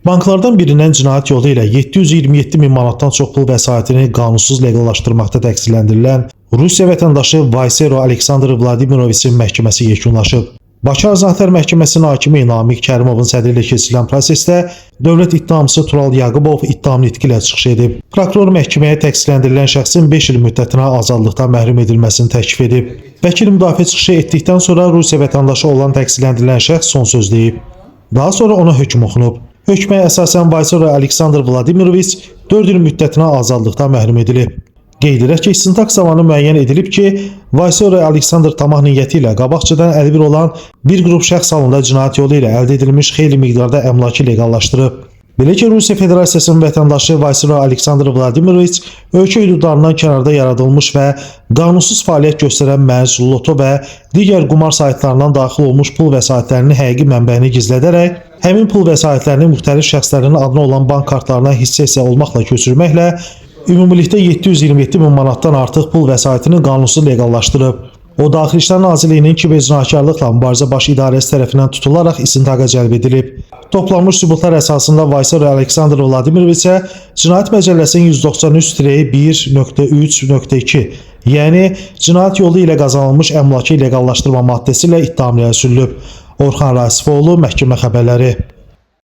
Banklardan birindən cinayət yolu ilə 727 min manatdan çox pul vəsaitini qanunsuz leqallaşdırmaqda təqsirləndirilən Rusiya vətəndaşı Vaysero Aleksandr Vladimiroviçin məhkəməsi yekunlaşıb. Bakı Azadlar Məhkəməsinin hakimi Namiq Kərimovun sədrliyi keçirilən prosesdə dövlət ittihamçısı Tural Yaqubov ittiham nitqi ilə çıxış edib. Prokuror məhkəməyə təqsirləndirilən şəxsin 5 il müddətinə azadlıqdan məhrum edilməsini təklif edib. Vəkil müdafiə çıxışı etdikdən sonra Rusiya vətəndaşı olan təqsirləndirilən şəxs son söz deyib. Daha sonra ona hökm oxunub. Hökmə əsasən Vaysero Aleksandr Vladimiroviç 4 il müddətinə azadlıqdan məhrum edilib. Qeyd edək ki, istintaq zamanı müəyyən edilib ki, Vaysero Aleksandr tamah niyyəti ilə qabaqcadan əlbir olan bir qrup şəxs halında cinayət yolu ilə əldə edilmiş xeyli miqdarda əmlakı leqallaşdırıb. Belə ki, Rusiya Federasiyasının vətəndaşı Vaysero Aleksandr Vladimiroviç ölkə hüdudlarından kənarda yaradılmış və qanunsuz fəaliyyət göstərən mərc, loto və digər qumar saytlarından daxil olmuş pul vəsaitlərinin həqiqi mənbəyini gizlədərək, həmin pul vəsaitlərini müxtəlif şəxslərin adına olan bank kartlarına hissə olmaqla köçürməklə ümumilikdə 727 min manatdan artıq pul vəsaitini qanunsuz leqallaşdırıb. O, Daxili İşlər Nazirliyinin kibercinayətkarlıqla mübarizə baş idarəsi tərəfindən tutularaq istintaqa cəlb edilib. Toplanmış sübutlar əsasında Vaysero Aleksandr Vladimiroviçə Cinayət Məcəlləsinin 193-1.3.2, yəni cinayət yolu ilə qazanılmış əmlakı leqallaşdırma maddəsi ilə ittiham irəli sürülüb. Orxan Rasifoğlu, məhkəmə xəbərləri.